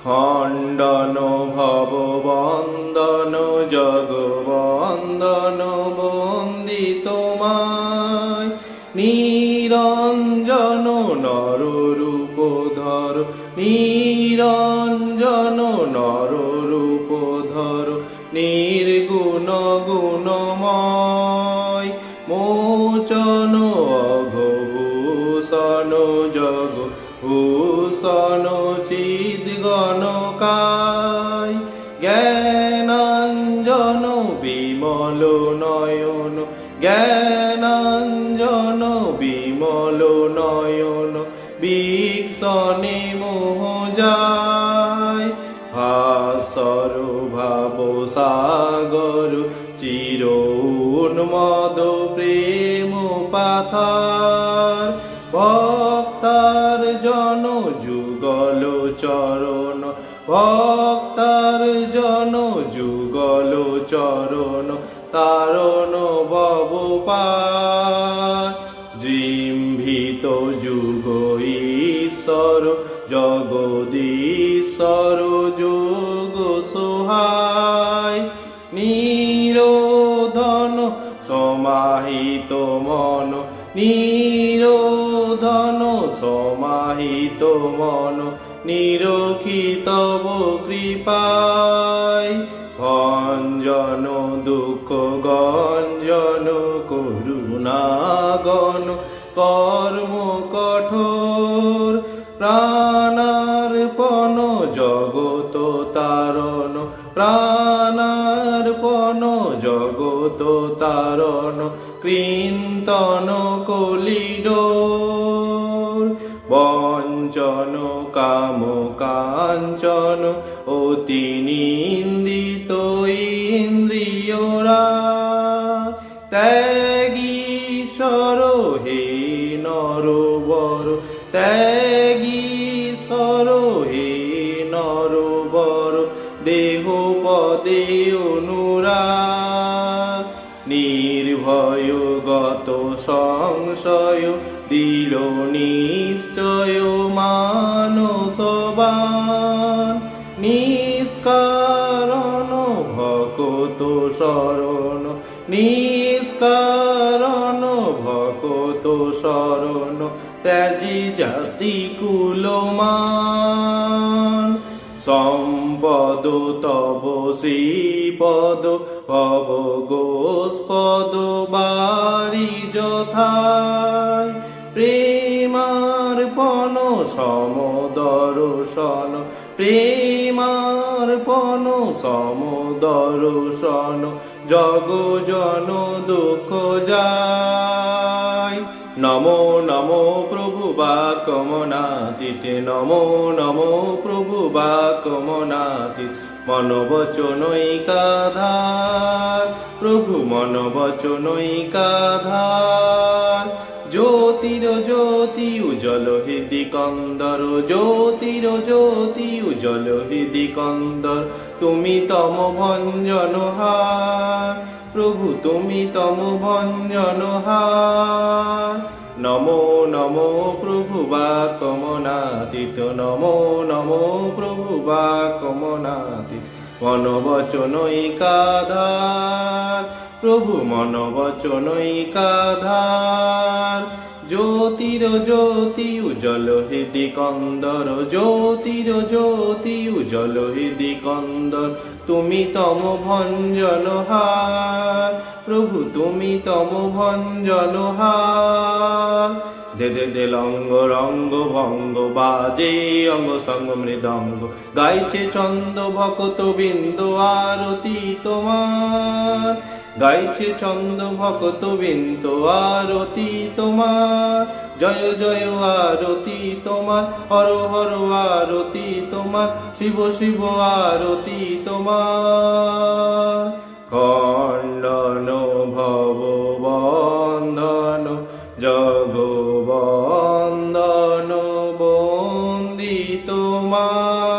খণ্ডন ভববন্দন জগবন্দন বন্দি তোমায়, নিরঞ্জন নররূপ ধর, নিরঞ্জন নররূপ ধর, নির্গুণ গুণময়, মোচন অঘভূষণ জগ ভূষণ চিদ্গণকায়, জ্ঞানাঞ্জন বিমল নয়ন, জ্ঞানাঞ্জন বিমল নয়ন, বিকশনে মোহ যায়, হাসর ভাব সাগর চির উন্মদ প্রেম পাথার, ভক্তার জন যুগল চরণ, ভক্তার জন যুগল চরণ, তারণ ভব পার, জিম্ভিত যুগ ঈশ্বর জগদীশ্বর যোগ সহায়, নিরোধন সমাহিত মন, নিরোধন সমাহিত মন, নিরখিতব কৃপায়, ভঞ্জন দুঃখ গঞ্জন করুণাগণ কর্ম কঠোর, প্রাণার্পণ জগত তারণ, প্রাণার্পণ জগত তারণ, কৃন্তন কলিডোর, বঞ্চন কাম কাঞ্চন অতি নিন্দিত ইন্দ্রিয়রা, ত্যাগীশ্বর হে নরবর, ত্যাগীশ্বর হে নরবর, দেহ পদে অনুরাগ, নির্ভয় গত সংশয় দৃঢ় নিশ্চয় মানসবান, নিষ্কারণ ভকত শরণ, নিষ্কারণ ভকত শরণ, ত্যাজি জাতি কুলমান, সম্পদ তব শ্রীপদ ভব গোস্পদ বারি যথায়, প্রেমার্পণ সমদর্শন, প্রেমার্পণ সমদর্শন, জগজন দুঃখ যায়, নমো নমো প্রভু বাকমনাতীত, নমো নমো প্রভু বাকমনাতীত, মন বচন একাধার, প্রভু মন বচন একাধার, জ্যোতির জ্যোতি উজ্জ্বল হৃদি কন্দর, জ্যোতির জ্যোতি উজ্জ্বল হৃদি কন্দর, তুমি তম ভঞ্জন হার, প্রভু তুমি তম ভঞ্জন হার, নমো নমো প্রভু বাকমনাতীত, নমো নমো প্রভু বাকমনাতীত, মন বচন একাধার, প্রভু মন বচন একাধার, জ্যোতির জ্যোতি উজ্জ্বল হৃদি কন্দর, জ্যোতির জ্যোতি উজ্জ্বল হৃদি কন্দর, তুমি তম ভঞ্জন হার, প্রভু তুমি তম ভঞ্জন হার, দে দে দে লঙ্গ রঙ্গ ভঙ্গ বাজে অঙ্গ সঙ্গ মৃদঙ্গ, গাইছে ছন্দ ভকত বৃন্দ আরতি তোমার, গাইছে ছন্দ ভকত বৃন্দ আরতি তোমার, জয় জয় আরতি তোমার, হর হর আরতি তোমার, শিব শিব আরতি তোমার, খণ্ডন ভব বন্দন জগবন্দন বন্দি তোমার।